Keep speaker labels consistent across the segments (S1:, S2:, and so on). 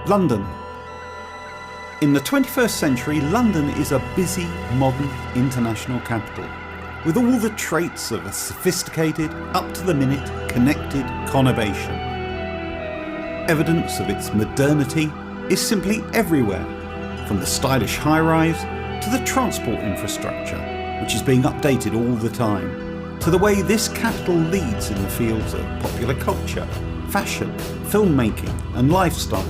S1: London. In the 21st century, London is a busy, modern, international capital, with all the traits of a sophisticated, up-to-the-minute, connected conurbation. Evidence of its modernity is simply everywhere, from the stylish high-rise to the transport infrastructure, which is being updated all the time, to the way this capital leads in the fields of popular culture, fashion, filmmaking and lifestyle.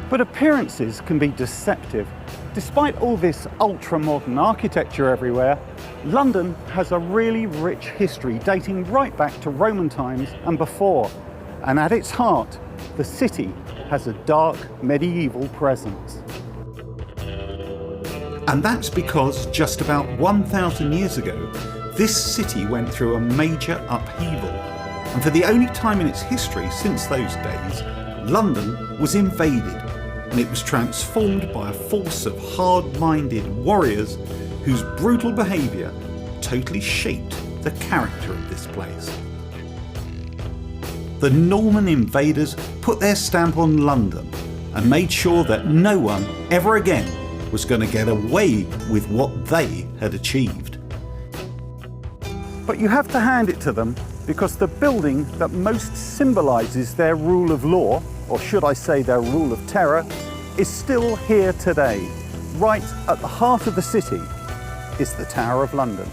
S1: But appearances can be deceptive. Despite all this ultra-modern architecture everywhere, London has a really rich history dating right back to Roman times and before. And at its heart, the city has a dark medieval presence. And that's because just about 1,000 years ago, this city went through a major upheaval. And for the only time in its history since those days, London was invaded, and it was transformed by a force of hard-minded warriors whose brutal behaviour totally shaped the character of this place. The Norman invaders put their stamp on London and made sure that no one ever again was going to get away with what they had achieved. But you have to hand it to them, because the building that most symbolises their rule of law, or should I say their rule of terror, is still here today. Right at the heart of the city is the Tower of London.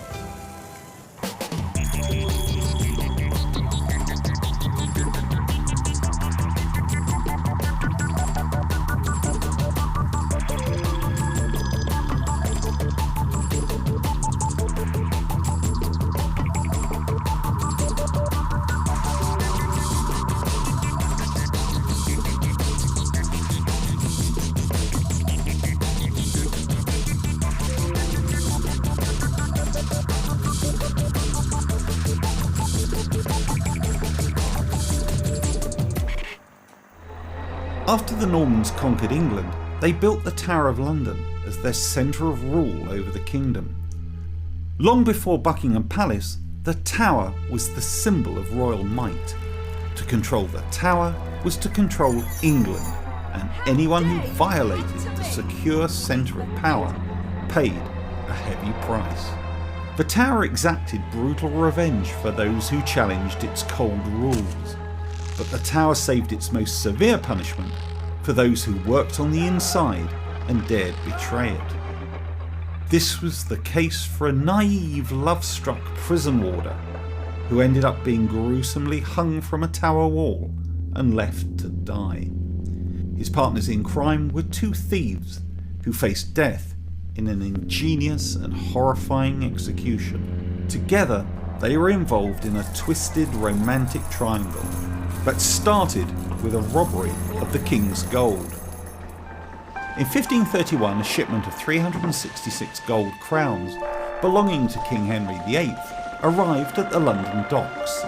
S1: After the Normans conquered England, they built the Tower of London as their centre of rule over the kingdom. Long before Buckingham Palace, the Tower was the symbol of royal might. To control the Tower was to control England, and anyone who violated the secure centre of power paid a heavy price. The Tower exacted brutal revenge for those who challenged its cold rules. But the Tower saved its most severe punishment for those who worked on the inside and dared betray it. This was the case for a naive, love-struck prison warder who ended up being gruesomely hung from a tower wall and left to die. His partners in crime were two thieves who faced death in an ingenious and horrifying execution. Together, they were involved in a twisted romantic triangle that started with a robbery of the king's gold. In 1531, a shipment of 366 gold crowns belonging to King Henry VIII arrived at the London docks.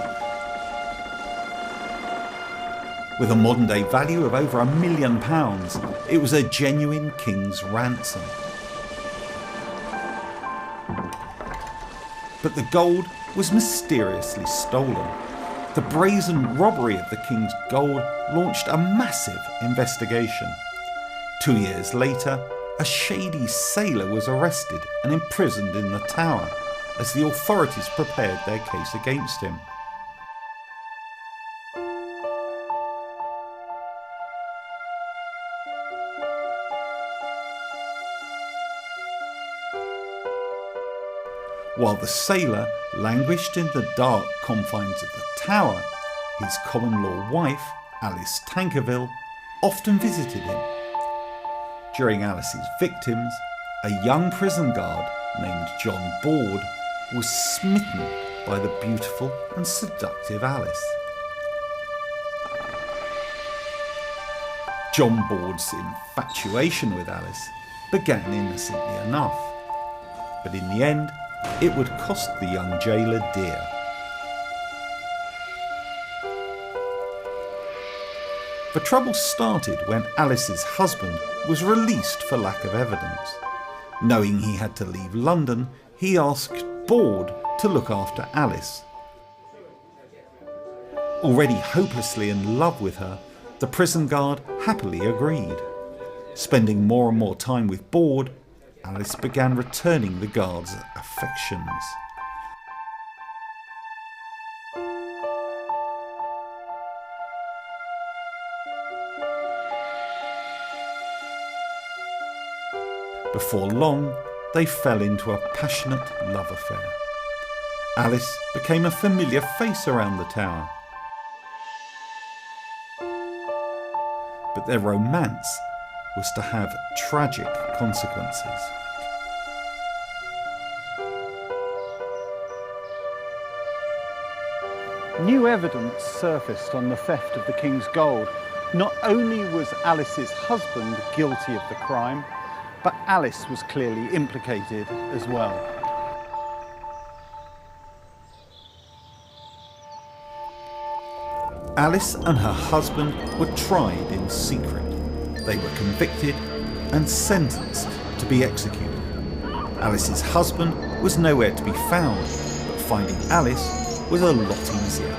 S1: With a modern day value of over £1 million, it was a genuine king's ransom. But the gold was mysteriously stolen. The brazen robbery of the king's gold launched a massive investigation. 2 years later, a shady sailor was arrested and imprisoned in the Tower as the authorities prepared their case against him. While the sailor languished in the dark confines of the Tower, his common-law wife, Alice Tankerville, often visited him. During Alice's victims, a young prison guard named John Board was smitten by the beautiful and seductive Alice. John Board's infatuation with Alice began innocently enough, but in the end, it would cost the young jailer dear. The trouble started when Alice's husband was released for lack of evidence. Knowing he had to leave London, he asked Board to look after Alice. Already hopelessly in love with her, The prison guard happily agreed. Spending more and more time with Borde, Alice began returning the guard's affections. Before long, they fell into a passionate love affair. Alice became a familiar face around the tower. But their romance was to have tragic consequences.
S2: New evidence surfaced on the theft of the king's gold. Not only was Alice's husband guilty of the crime, but Alice was clearly implicated as well.
S1: Alice and her husband were tried in secret. They were convicted and sentenced to be executed. Alice's husband was nowhere to be found, but finding Alice was a lot easier.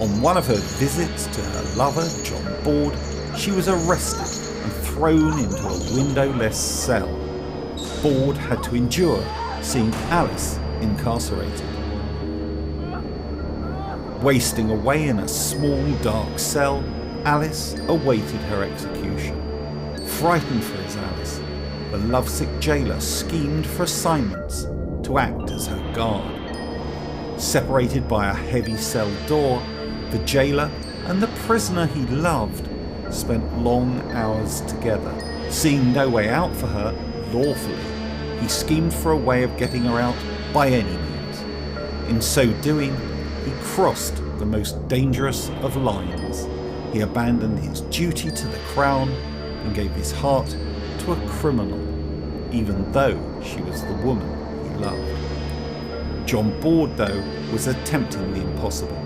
S1: On one of her visits to her lover, John Borde, she was arrested and thrown into a windowless cell. Borde had to endure seeing Alice incarcerated. Wasting away in a small dark cell, Alice awaited her execution. Frightened for his Alice, the lovesick jailer schemed for assignments to act as her guard. Separated by a heavy cell door, the jailer and the prisoner he loved spent long hours together. Seeing no way out for her lawfully, he schemed for a way of getting her out by any means. In so doing, he crossed the most dangerous of lines. He abandoned his duty to the crown and gave his heart to a criminal, even though she was the woman he loved. John Borde, though, was attempting the impossible.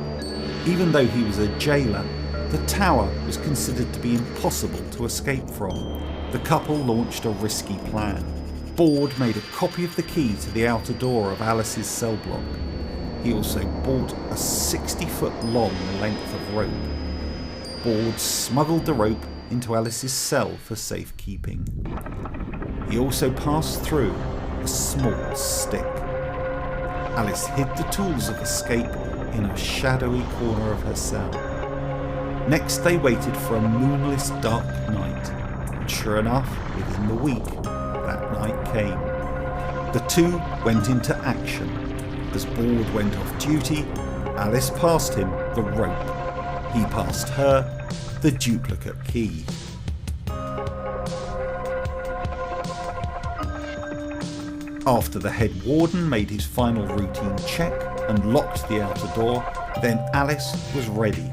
S1: Even though he was a jailer, the tower was considered to be impossible to escape from. The couple launched a risky plan. Borde made a copy of the key to the outer door of Alice's cell block. He also bought a 60-foot-long length of rope. Borde smuggled the rope into Alice's cell for safekeeping. He also passed through a small stick. Alice hid the tools of escape in a shadowy corner of her cell. Next they waited for a moonless dark night, and sure enough, within the week, that night came. The two went into action. As Borde went off duty, Alice passed him the rope. He passed her the duplicate key. After the head warden made his final routine check and locked the outer door, then Alice was ready.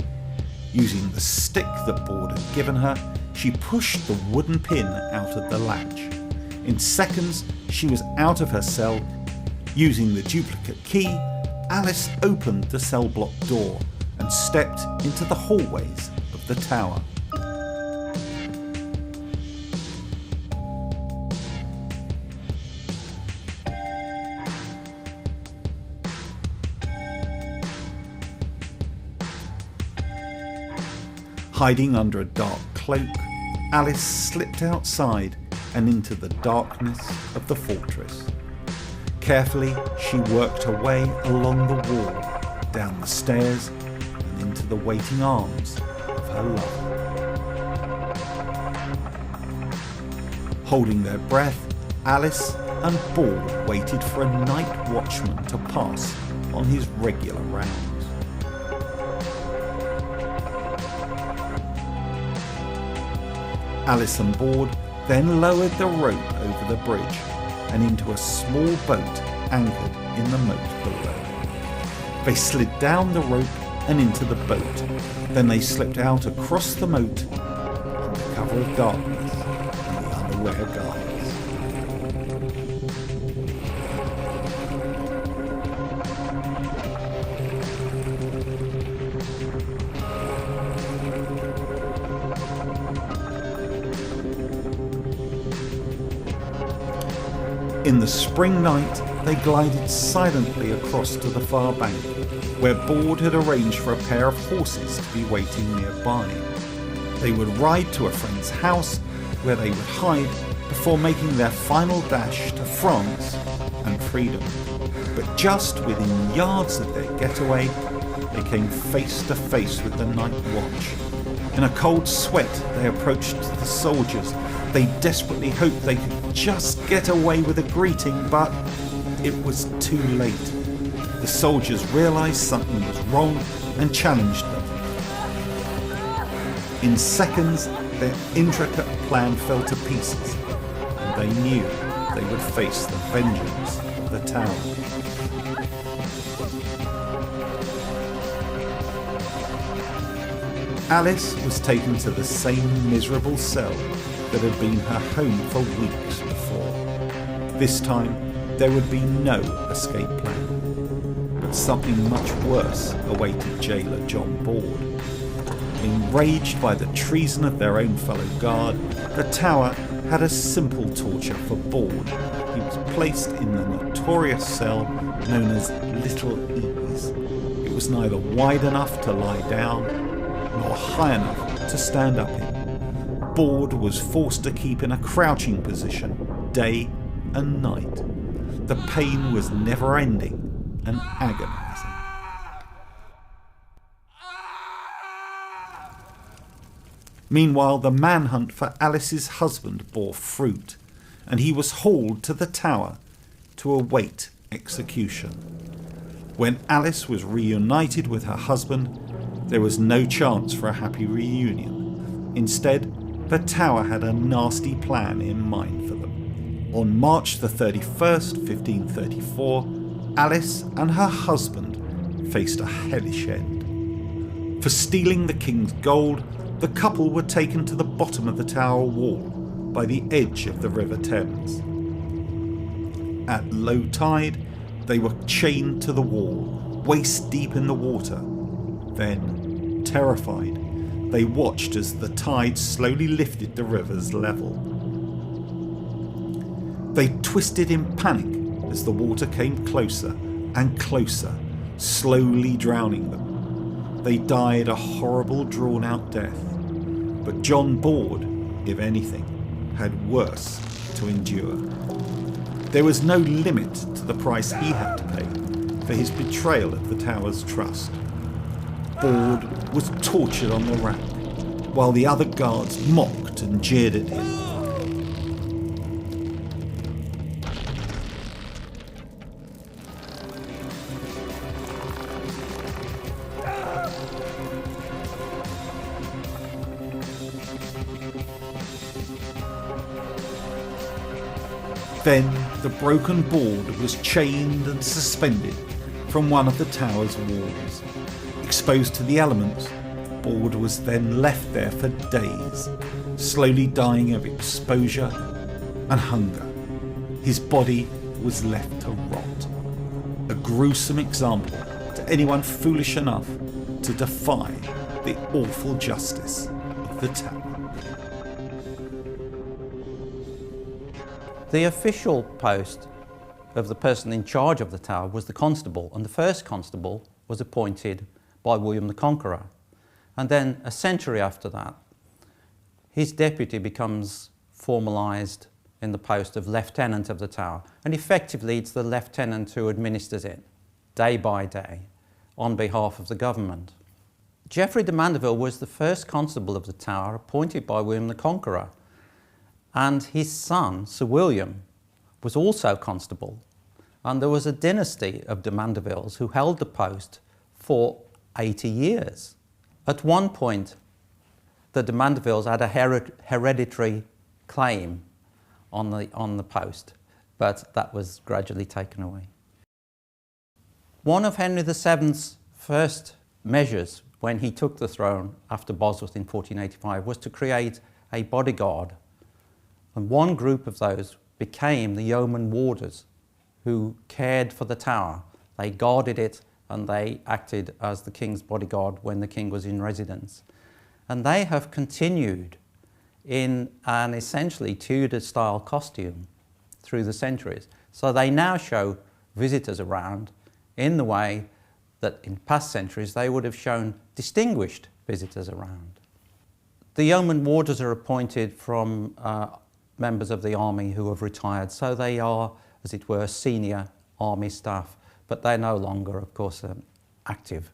S1: Using the stick that Borde had given her, she pushed the wooden pin out of the latch. In seconds, she was out of her cell. Using the duplicate key, Alice opened the cell block door and stepped into the hallways of the tower. Hiding under a dark cloak, Alice slipped outside and into the darkness of the fortress. Carefully, she worked her way along the wall, down the stairs, and into the waiting arms of her lover. Holding their breath, Alice and Borde waited for a night watchman to pass on his regular rounds. Alice and Borde then lowered the rope over the bridge and into a small boat anchored in the moat below. They slid down the rope and into the boat. Then they slipped out across the moat under cover of darkness and the unaware guards. In the spring night, they glided silently across to the far bank, where Borde had arranged for a pair of horses to be waiting nearby. They would ride to a friend's house where they would hide before making their final dash to France and freedom. But just within yards of their getaway, they came face to face with the night watch. In a cold sweat, they approached the soldiers. They desperately hoped they could just get away with a greeting, but it was too late. The soldiers realised something was wrong and challenged them. In seconds, their intricate plan fell to pieces, and they knew they would face the vengeance of the tower. Alice was taken to the same miserable cell that had been her home for weeks before. This time, there would be no escape plan. But something much worse awaited jailer John Board. Enraged by the treason of their own fellow guard, the tower had a simple torture for Board. He was placed in the notorious cell known as Little Ease. It was neither wide enough to lie down, nor high enough to stand up in. Board was forced to keep in a crouching position, day and night. The pain was never-ending and agonising. Meanwhile, the manhunt for Alice's husband bore fruit, and he was hauled to the tower to await execution. When Alice was reunited with her husband, there was no chance for a happy reunion. Instead, the tower had a nasty plan in mind for them. On March the 31st, 1534, Alice and her husband faced a hellish end. For stealing the king's gold, the couple were taken to the bottom of the tower wall by the edge of the River Thames. At low tide, they were chained to the wall, waist deep in the water. Then, terrified, they watched as the tide slowly lifted the river's level. They twisted in panic as the water came closer and closer, slowly drowning them. They died a horrible, drawn-out death. But John Board, if anything, had worse to endure. There was no limit to the price he had to pay for his betrayal of the tower's trust. Board was tortured on the rack, while the other guards mocked and jeered at him. Then the broken board was chained and suspended from one of the tower's walls. Exposed to the elements, Board was then left there for days, slowly dying of exposure and hunger. His body was left to rot. A gruesome example to anyone foolish enough to defy the awful justice of the tower.
S3: The official post of the person in charge of the tower was the constable, and the first constable was appointed by William the Conqueror. And then a century after that, his deputy becomes formalised in the post of lieutenant of the tower, and effectively it's the lieutenant who administers it day by day on behalf of the government. Geoffrey de Mandeville was the first constable of the tower appointed by William the Conqueror, and his son, Sir William, was also constable, and there was a dynasty of de Mandevilles who held the post for 80 years. At one point, the de Mandevilles had a hereditary claim on the post, but that was gradually taken away. One of Henry VII's first measures when he took the throne after Bosworth in 1485 was to create a bodyguard. And one group of those became the yeoman warders who cared for the tower. They guarded it and they acted as the king's bodyguard when the king was in residence. And they have continued in an essentially Tudor-style costume through the centuries. So they now show visitors around in the way that in past centuries they would have shown distinguished visitors around. The yeoman warders are appointed from members of the army who have retired, so they are, as it were, senior army staff, but they're no longer, of course, active.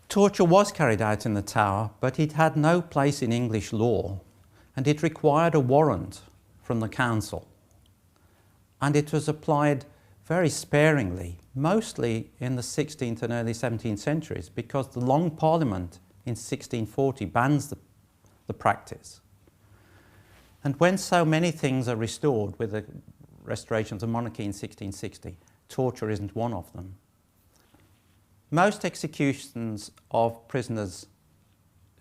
S3: Torture was carried out in the Tower, but it had no place in English law, and it required a warrant from the council. And it was applied very sparingly, mostly in the 16th and early 17th centuries, because the Long Parliament in 1640 bans the practice. And when so many things are restored with the restoration of the monarchy in 1660, torture isn't one of them. Most executions of prisoners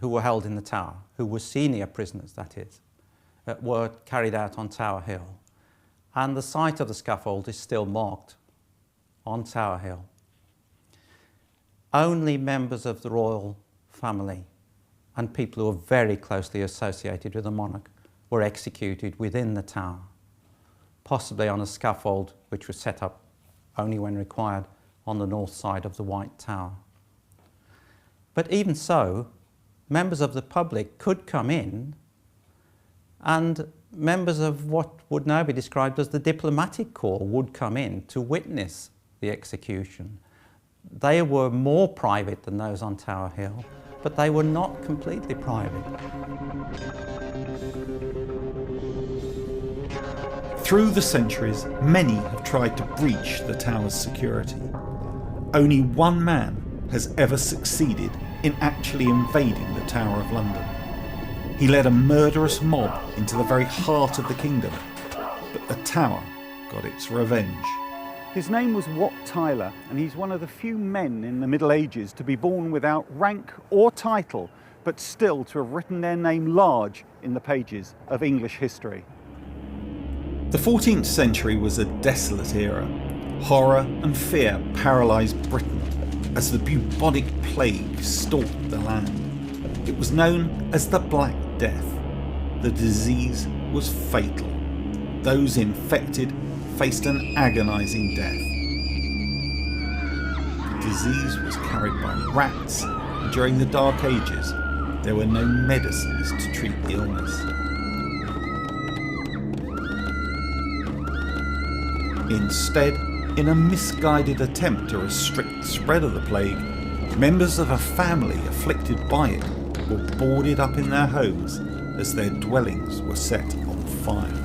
S3: who were held in the Tower, who were senior prisoners, that is, were carried out on Tower Hill. And the site of the scaffold is still marked on Tower Hill. Only members of the royal family and people who are very closely associated with the monarch were executed within the Tower, possibly on a scaffold which was set up only when required on the north side of the White Tower. But even so, members of the public could come in, and members of what would now be described as the diplomatic corps would come in to witness the execution. They were more private than those on Tower Hill, but they were not completely private.
S1: Through the centuries, many have tried to breach the Tower's security. Only one man has ever succeeded in actually invading the Tower of London. He led a murderous mob into the very heart of the kingdom, but the Tower got its revenge.
S2: His name was Wat Tyler, and he's one of the few men in the Middle Ages to be born without rank or title, but still to have written their name large in the pages of English history.
S1: The 14th century was a desolate era. Horror and fear paralysed Britain as the bubonic plague stalked the land. It was known as the Black Death. The disease was fatal. Those infected faced an agonising death. The disease was carried by rats, and during the Dark Ages, there were no medicines to treat the illness. Instead, in a misguided attempt to restrict the spread of the plague, members of a family afflicted by it were boarded up in their homes as their dwellings were set on fire.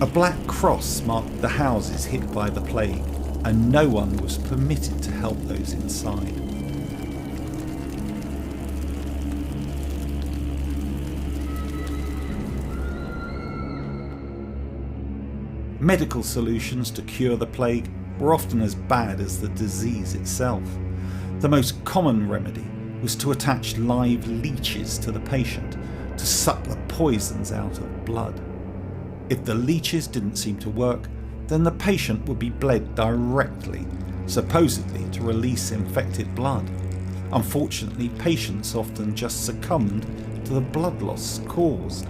S1: A black cross marked the houses hit by the plague, and no one was permitted to help those inside. Medical solutions to cure the plague were often as bad as the disease itself. The most common remedy was to attach live leeches to the patient to suck the poisons out of blood. If the leeches didn't seem to work, then the patient would be bled directly, supposedly to release infected blood. Unfortunately, patients often just succumbed to the blood loss caused.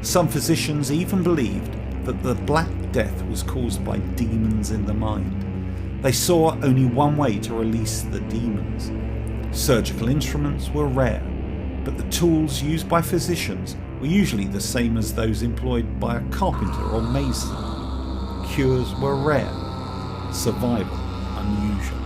S1: Some physicians even believed that the Black Death was caused by demons in the mind. They saw only one way to release the demons. Surgical instruments were rare, but the tools used by physicians were usually the same as those employed by a carpenter or mason. Cures were rare, survival unusual.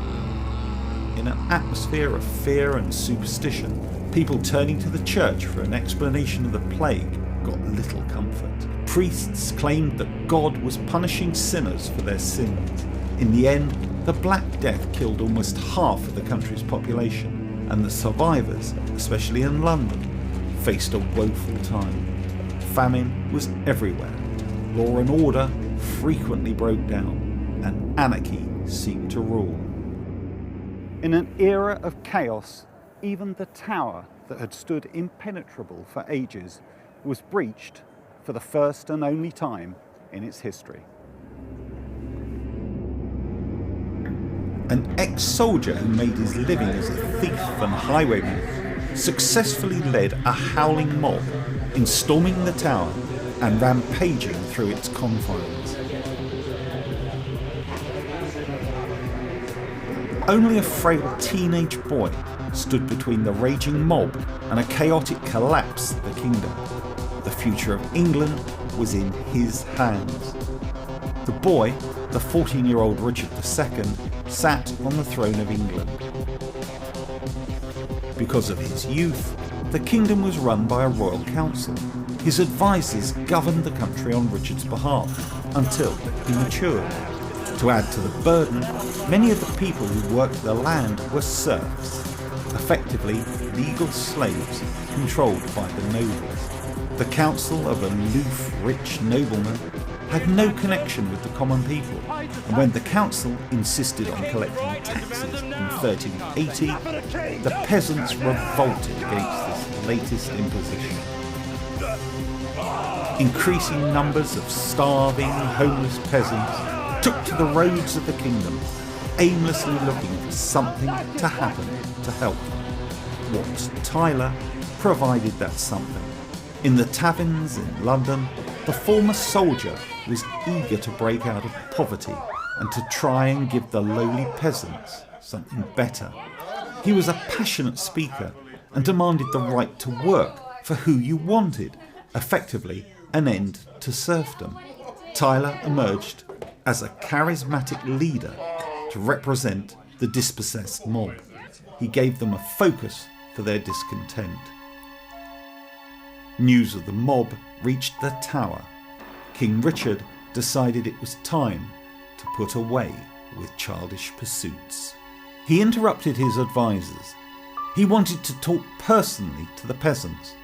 S1: In an atmosphere of fear and superstition, people turning to the church for an explanation of the plague got little comfort. Priests claimed that God was punishing sinners for their sins. In the end, the Black Death killed almost half of the country's population, and the survivors, especially in London, faced a woeful time. Famine was everywhere. Law and order frequently broke down, and anarchy seemed to rule.
S2: In an era of chaos, even the tower that had stood impenetrable for ages was breached for the first and only time in its history.
S1: An ex-soldier who made his living as a thief and highwayman successfully led a howling mob in storming the tower and rampaging through its confines. only a frail teenage boy stood between the raging mob and a chaotic collapse of the kingdom. The future of England was in his hands. The boy, the 14-year-old Richard II, sat on the throne of England. Because of his youth, the kingdom was run by a royal council. His advisors governed the country on Richard's behalf until he matured. To add to the burden, many of the people who worked the land were serfs, effectively legal slaves controlled by the nobles. The council of aloof, rich noblemen had no connection with the common people, and when the council insisted on collecting taxes in 1380, the peasants revolted against this latest imposition. Increasing numbers of starving, homeless peasants took to the roads of the kingdom, aimlessly looking for something to happen to help them. Wat Tyler provided that something. In the taverns in London, the former soldier was eager to break out of poverty and to try and give the lowly peasants something better. He was a passionate speaker and demanded the right to work for who you wanted, effectively an end to serfdom. Tyler emerged as a charismatic leader to represent the dispossessed mob. He gave them a focus for their discontent. News of the mob reached the Tower. King Richard decided it was time to put away with childish pursuits. He interrupted his advisors. He wanted to talk personally to the peasants.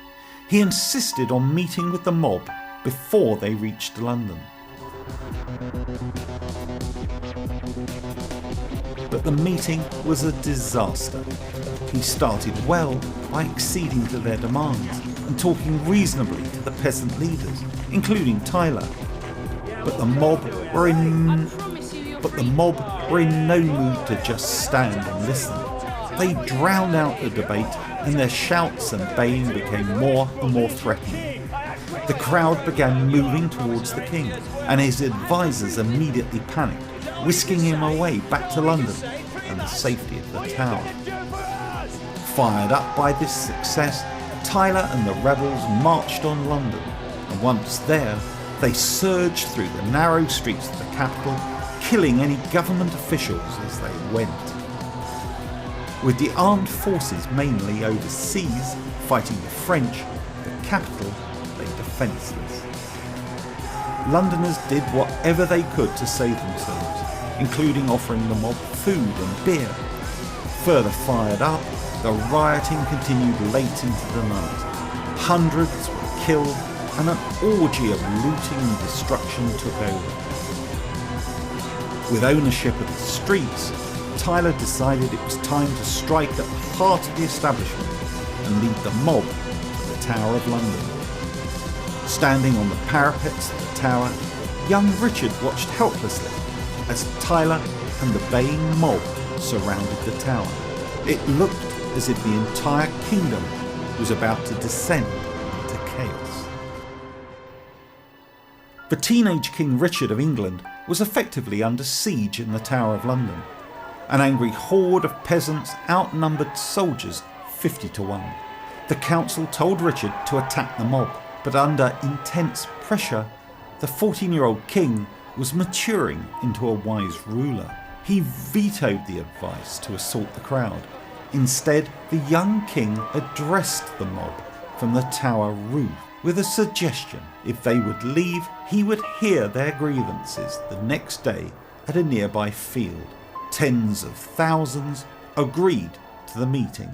S1: He insisted on meeting with the mob before they reached London. But the meeting was a disaster. He started well by acceding to their demands and talking reasonably to the peasant leaders, including Tyler. But the mob were in no mood to just stand and listen. They drowned out the debate, and their shouts and baying became more and more threatening. The crowd began moving towards the king, and his advisors immediately panicked, whisking him away back to London and the safety of the Tower. Fired up by this success, Tyler and the rebels marched on London, and once there, they surged through the narrow streets of the capital, killing any government officials as they went. With the armed forces mainly overseas fighting the French, the capital lay defenceless. Londoners did whatever they could to save themselves, including offering the mob food and beer. Further fired up, the rioting continued late into the night. Hundreds were killed, and an orgy of looting and destruction took over. With ownership of the streets, Tyler decided it was time to strike at the heart of the establishment and lead the mob to the Tower of London. Standing on the parapets of the tower, young Richard watched helplessly as Tyler and the baying mob surrounded the tower. It looked as if the entire kingdom was about to descend into chaos. The teenage King Richard of England was effectively under siege in the Tower of London. An angry horde of peasants outnumbered soldiers 50-1. The council told Richard to attack the mob, but under intense pressure, the 14-year-old king was maturing into a wise ruler. He vetoed the advice to assault the crowd. Instead, the young king addressed the mob from the tower roof with a suggestion. If they would leave, he would hear their grievances the next day at a nearby field. Tens of thousands agreed to the meeting.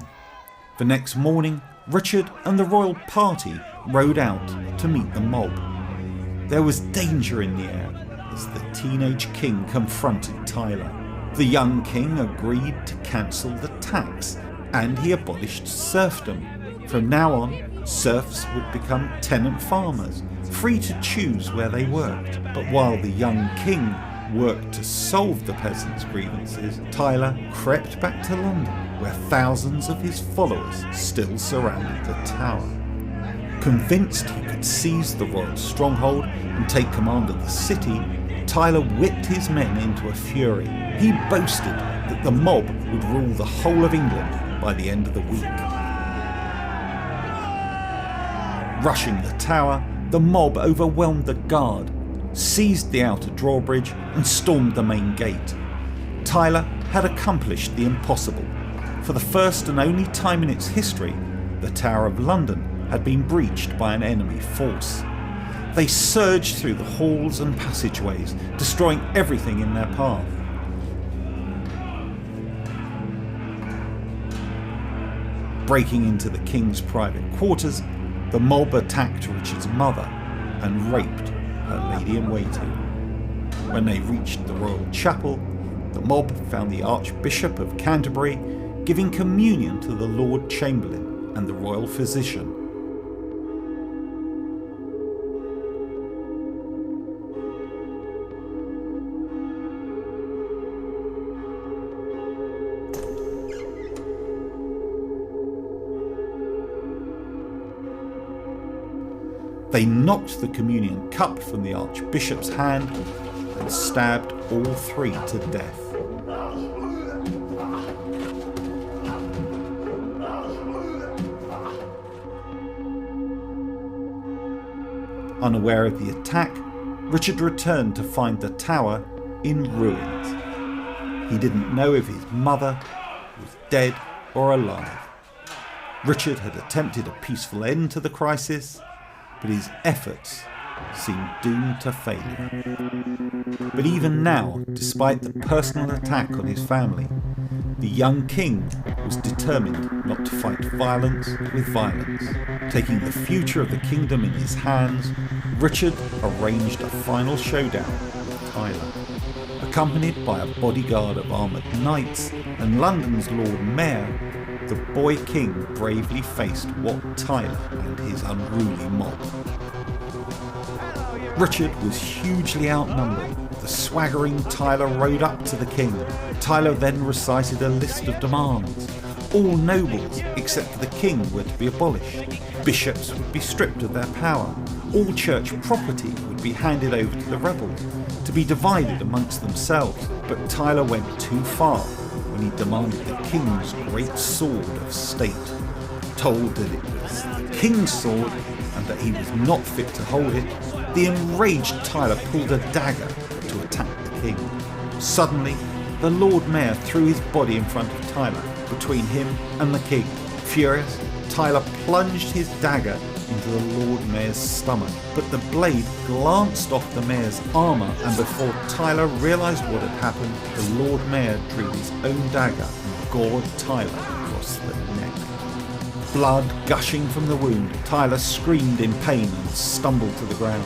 S1: The next morning, Richard and the royal party rode out to meet the mob. There was danger in the air as the teenage king confronted Tyler. The young king agreed to cancel the tax, and he abolished serfdom. From now on, serfs would become tenant farmers, free to choose where they worked. But while the young king worked to solve the peasants' grievances, Tyler crept back to London, where thousands of his followers still surrounded the tower. Convinced he could seize the royal stronghold and take command of the city, Tyler whipped his men into a fury. He boasted that The mob would rule the whole of England by the end of the week. Rushing the tower, the mob overwhelmed the guard, seized the outer drawbridge and stormed the main gate. Tyler had accomplished the impossible. For the first and only time in its history, the Tower of London had been breached by an enemy force. They surged through the halls and passageways, destroying everything in their path. Breaking into the king's private quarters, the mob attacked Richard's mother and raped her lady-in-waiting. When they reached the royal chapel, the mob found the Archbishop of Canterbury giving communion to the Lord Chamberlain and the royal physician. They knocked the communion cup from the Archbishop's hand and stabbed all three to death. Unaware of the attack, Richard returned to find the tower in ruins. He didn't know if his mother was dead or alive. Richard had attempted a peaceful end to the crisis, but his efforts seemed doomed to failure. But even now, despite the personal attack on his family, the young king was determined not to fight violence with violence. Taking the future of the kingdom in his hands, Richard arranged a final showdown with Tyler. Accompanied by a bodyguard of armoured knights and London's Lord Mayor, the boy king bravely faced Wat Tyler and his unruly mob. Richard was hugely outnumbered. The swaggering Tyler rode up to the king. Tyler then recited a list of demands. All nobles except for the king were to be abolished. Bishops would be stripped of their power. All church property would be handed over to the rebels, to be divided amongst themselves. But Tyler went too far when he demanded the king's great sword of state. Told that it was the king's sword and that he was not fit to hold it, the enraged Tyler pulled a dagger to attack the king. Suddenly, the Lord Mayor threw his body in front of Tyler, between him and the king. Furious, Tyler plunged his dagger into the Lord Mayor's stomach, but the blade glanced off the Mayor's armour, and before Tyler realised what had happened, the Lord Mayor drew his own dagger and gored Tyler across the neck. Blood gushing from the wound, Tyler screamed in pain and stumbled to the ground.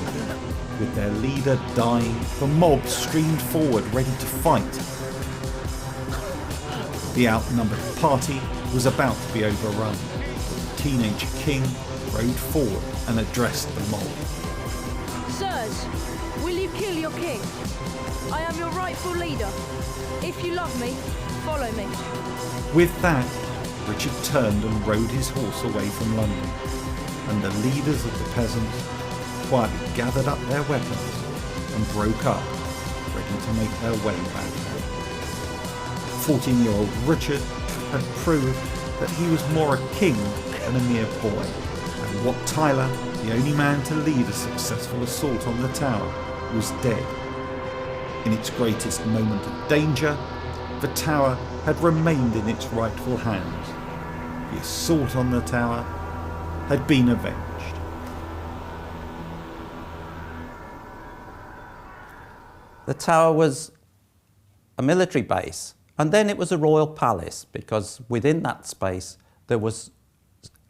S1: With their leader dying, the mob streamed forward ready to fight. The outnumbered party was about to be overrun. The teenage king rode forward and addressed the mob.
S4: Sirs, will you kill your king? I am your rightful leader. If you love me, follow me.
S1: With that, Richard turned and rode his horse away from London, and the leaders of the peasants quietly gathered up their weapons and broke up, ready to make their way back home. 14-year-old Richard had proved that he was more a king than a mere boy, and Wat Tyler, the only man to lead a successful assault on the tower, was dead. In its greatest moment of danger, the tower had remained in its rightful hands. The assault on the tower had been avenged.
S3: The tower was a military base, and then it was a royal palace, because within that space there was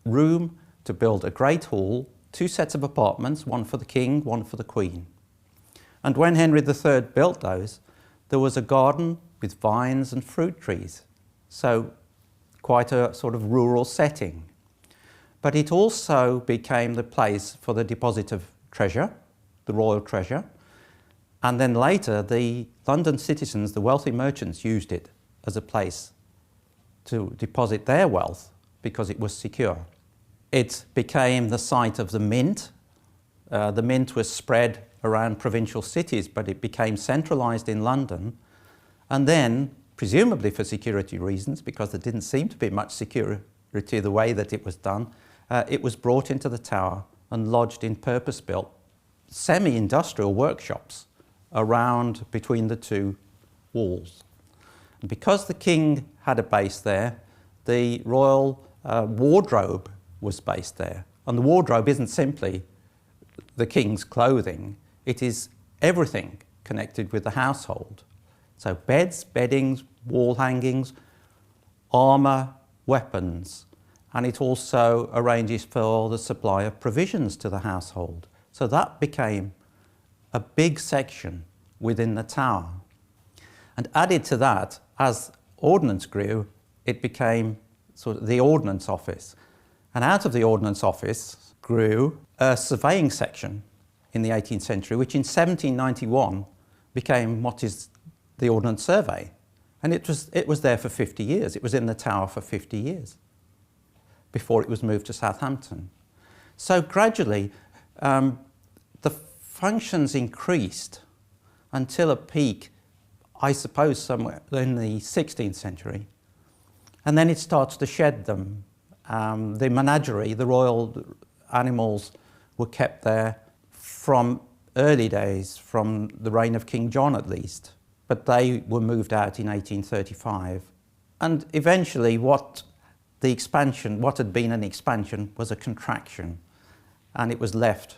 S3: room to build a great hall, 2 sets of apartments, one for the king, one for the queen. And when Henry III built those, there was a garden with vines and fruit trees, so quite a sort of rural setting. But it also became the place for the deposit of treasure, the royal treasure, and then later the London citizens, the wealthy merchants, used it as a place to deposit their wealth because it was secure. It became the site of the mint. The mint was spread around provincial cities, but it became centralised in London. And then presumably for security reasons, because there didn't seem to be much security the way that it was done, it was brought into the tower and lodged in purpose-built semi-industrial workshops around between the two walls. And because the king had a base there, the royal wardrobe was based there. And the wardrobe isn't simply the king's clothing, it is everything connected with the household. So beds, beddings, wall hangings, armour, weapons, and it also arranges for the supply of provisions to the household. So that became a big section within the tower. And added to that, as ordnance grew, it became sort of the ordnance office. And out of the ordnance office grew a surveying section in the 18th century, which in 1791 became what is the Ordnance Survey. And it was there for 50 years. It was in the tower for 50 years before it was moved to Southampton. So gradually, the functions increased until a peak, I suppose, somewhere in the 16th century. And then it starts to shed them. The menagerie, the royal animals, were kept there from early days, from the reign of King John at least. But they were moved out in 1835. And eventually what had been an expansion was a contraction. And it was left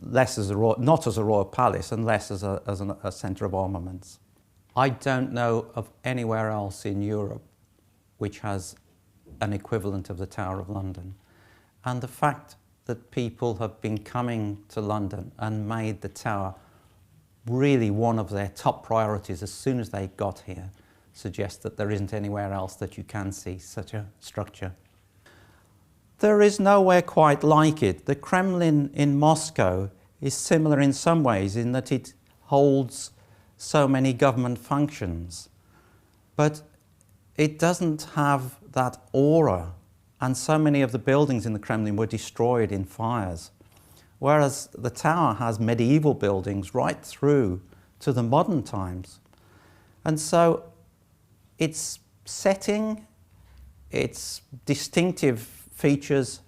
S3: less as not as a royal palace and less as a centre of armaments. I don't know of anywhere else in Europe which has an equivalent of the Tower of London. And the fact that people have been coming to London and made the tower really one of their top priorities as soon as they got here suggests that there isn't anywhere else that you can see such a structure. There is nowhere quite like it. The Kremlin in Moscow is similar in some ways in that it holds so many government functions, but it doesn't have that aura, and so many of the buildings in the Kremlin were destroyed in fires, whereas the tower has medieval buildings right through to the modern times. And so its setting, its distinctive features,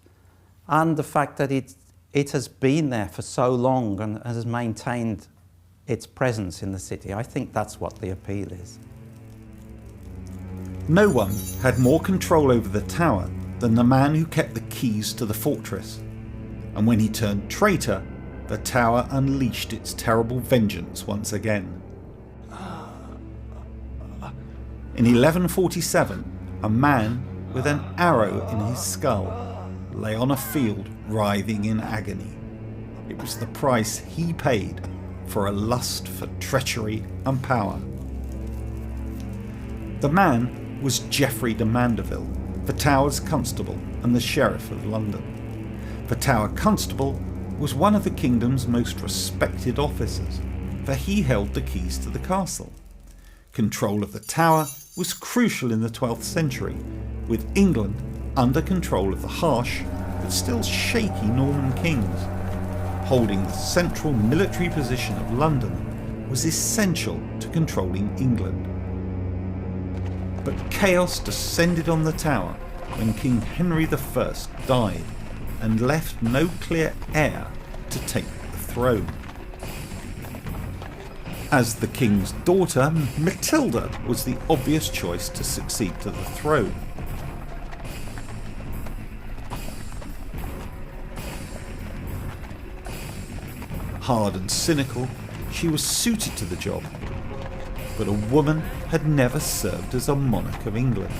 S3: and the fact that it has been there for so long and has maintained its presence in the city, I think that's what the appeal is.
S1: No one had more control over the tower than the man who kept the keys to the fortress. And when he turned traitor, the tower unleashed its terrible vengeance once again. In 1147, a man with an arrow in his skull lay on a field writhing in agony. It was the price he paid for a lust for treachery and power. The man was Geoffrey de Mandeville, the Tower's constable and the Sheriff of London. The Tower Constable was one of the kingdom's most respected officers, for he held the keys to the castle. Control of the tower was crucial in the 12th century, with England under control of the harsh but still shaky Norman kings. Holding the central military position of London was essential to controlling England. But chaos descended on the tower when King Henry I died and left no clear heir to take the throne. As the king's daughter, Matilda was the obvious choice to succeed to the throne. Hard and cynical, she was suited to the job, but a woman had never served as a monarch of England.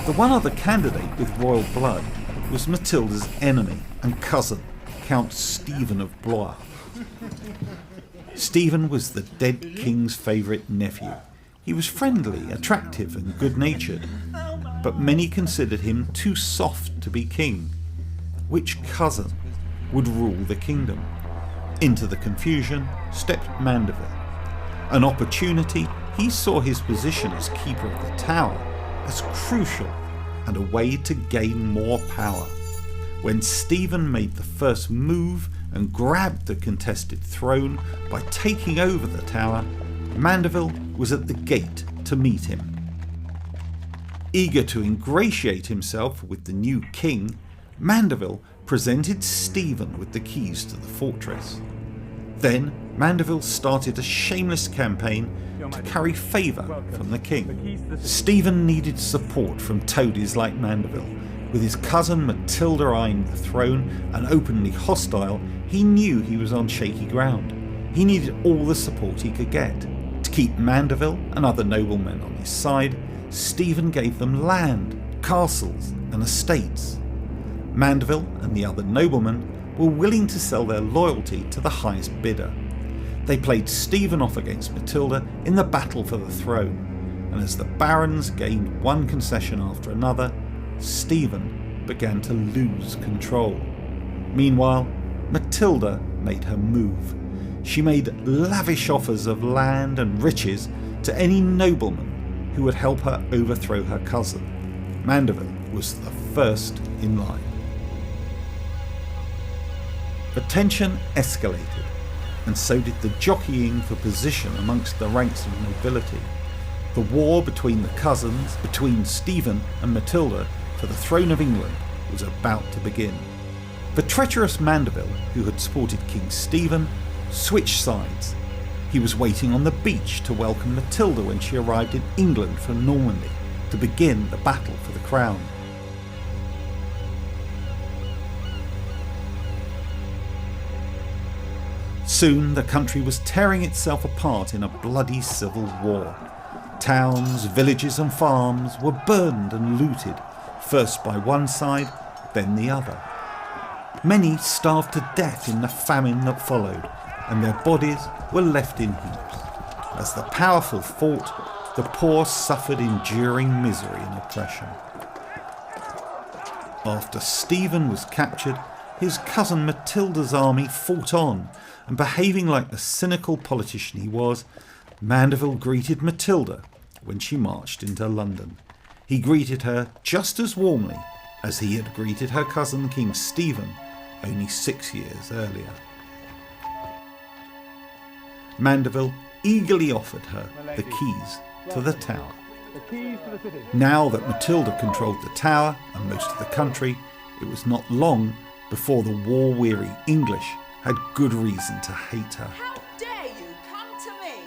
S1: The one other candidate with royal blood was Matilda's enemy and cousin, Count Stephen of Blois. Stephen was the dead king's favourite nephew. He was friendly, attractive and good-natured, but many considered him too soft to be king. Which cousin would rule the kingdom? Into the confusion stepped Mandeville. An opportunity, he saw his position as keeper of the tower as crucial and a way to gain more power. When Stephen made the first move and grabbed the contested throne by taking over the tower, Mandeville was at the gate to meet him. Eager to ingratiate himself with the new king, Mandeville presented Stephen with the keys to the fortress. Then Mandeville started a shameless campaign to carry favour from the king. Stephen needed support from toadies like Mandeville. With his cousin Matilda eyeing the throne and openly hostile, he knew he was on shaky ground. He needed all the support he could get. To keep Mandeville and other noblemen on his side, Stephen gave them land, castles and estates. Mandeville and the other noblemen were willing to sell their loyalty to the highest bidder. They played Stephen off against Matilda in the battle for the throne, and as the barons gained one concession after another, Stephen began to lose control. Meanwhile, Matilda made her move. She made lavish offers of land and riches to any nobleman who would help her overthrow her cousin. Mandeville was the first in line. The tension escalated, and so did the jockeying for position amongst the ranks of nobility. The war between the cousins, between Stephen and Matilda for the throne of England, was about to begin. The treacherous Mandeville, who had supported King Stephen, switched sides. He was waiting on the beach to welcome Matilda when she arrived in England from Normandy to begin the battle for the crown. Soon the country was tearing itself apart in a bloody civil war. Towns, villages and farms were burned and looted, first by one side, then the other. Many starved to death in the famine that followed, and their bodies were left in heaps. As the powerful fought, the poor suffered enduring misery and oppression. After Stephen was captured, his cousin Matilda's army fought on, and behaving like the cynical politician he was, Mandeville greeted Matilda when she marched into London. He greeted her just as warmly as he had greeted her cousin King Stephen only 6 years earlier. Mandeville eagerly offered her the keys to the tower. Now that Matilda controlled the tower and most of the country, it was not long before the war-weary English had good reason to hate her.
S5: How dare you come to me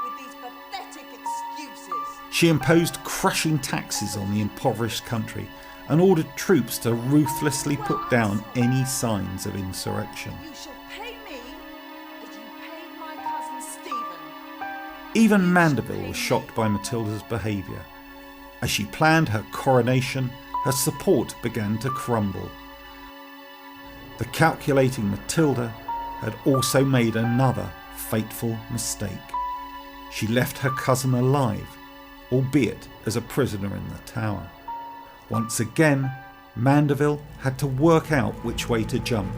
S5: with these pathetic excuses?
S1: She imposed crushing taxes on the impoverished country and ordered troops to ruthlessly put down any signs of insurrection.
S5: You shall pay me as you paid my cousin Stephen.
S1: Even Mandeville was shocked by Matilda's behaviour. As she planned her coronation, her support began to crumble. The calculating Matilda had also made another fateful mistake. She left her cousin alive, albeit as a prisoner in the tower. Once again, Mandeville had to work out which way to jump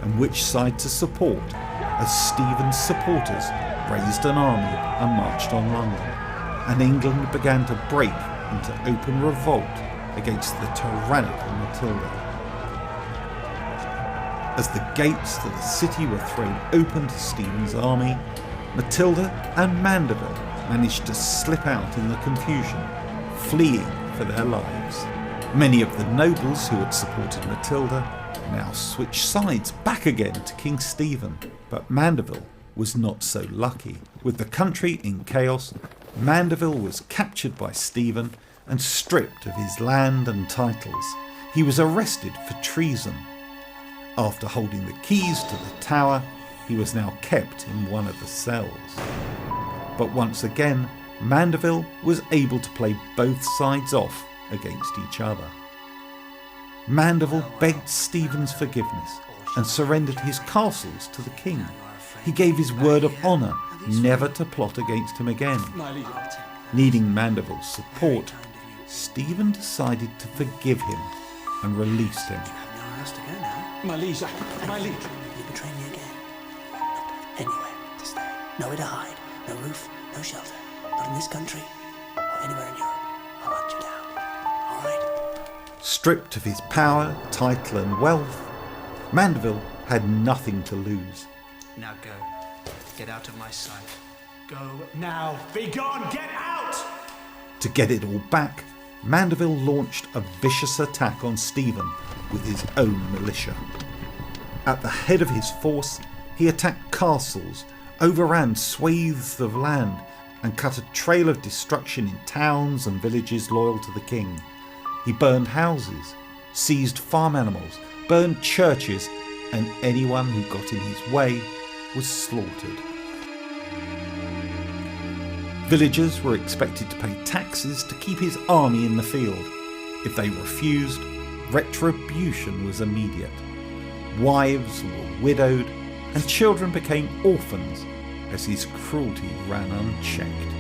S1: and which side to support as Stephen's supporters raised an army and marched on London, and England began to break into open revolt against the tyrannical Matilda. As the gates to the city were thrown open to Stephen's army, Matilda and Mandeville managed to slip out in the confusion, fleeing for their lives. Many of the nobles who had supported Matilda now switched sides back again to King Stephen, but Mandeville was not so lucky. With the country in chaos, Mandeville was captured by Stephen and stripped of his land and titles. He was arrested for treason. After holding the keys to the tower, he was now kept in one of the cells. But once again, Mandeville was able to play both sides off against each other. Mandeville begged Stephen's forgiveness and surrendered his castles to the king. He gave his word of honour never to plot against him again. Needing Mandeville's support, Stephen decided to forgive him and released him.
S6: My liege, my liege.
S7: You betray me again. Not have anywhere to stay. Nowhere to hide.
S6: No roof, no shelter. Not in this country or anywhere in Europe. I'll hunt you down. All right?
S1: Stripped of his power, title and wealth, Mandeville had nothing to lose.
S6: Now go. Get out of my sight. Go now. Be gone. Get out!
S1: To get it all back, Mandeville launched a vicious attack on Stephen with his own militia. At the head of his force, he attacked castles, overran swathes of land, and cut a trail of destruction in towns and villages loyal to the king. He burned houses, seized farm animals, burned churches, and anyone who got in his way was slaughtered. Villagers were expected to pay taxes to keep his army in the field. If they refused, retribution was immediate. Wives were widowed, and children became orphans as his cruelty ran unchecked.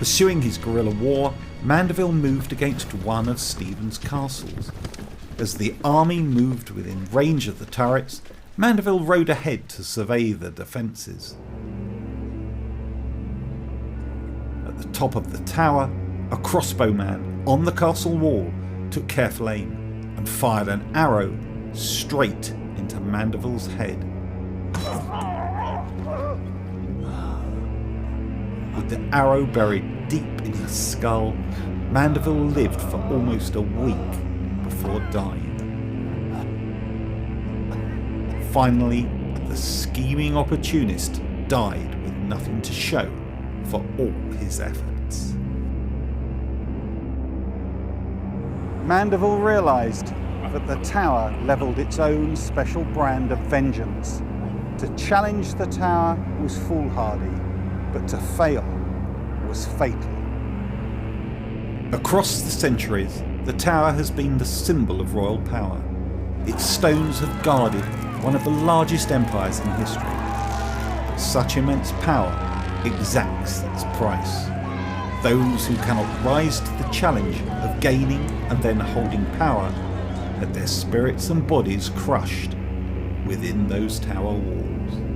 S1: Pursuing his guerrilla war, Mandeville moved against one of Stephen's castles. As the army moved within range of the turrets, Mandeville rode ahead to survey the defences. At the top of the tower, a crossbowman on the castle wall took careful aim and fired an arrow straight into Mandeville's head. With the arrow buried deep in his skull, Mandeville lived for almost a week before dying. Finally, the scheming opportunist died with nothing to show for all his efforts.
S2: Mandeville realised that the tower levelled its own special brand of vengeance. To challenge the tower was foolhardy, but to fail was fatal. Across the centuries, the tower has been the symbol of royal power. Its stones have guarded one of the largest empires in history. But such immense power exacts its price. Those who cannot rise to the challenge of gaining and then holding power had their spirits and bodies crushed within those tower walls.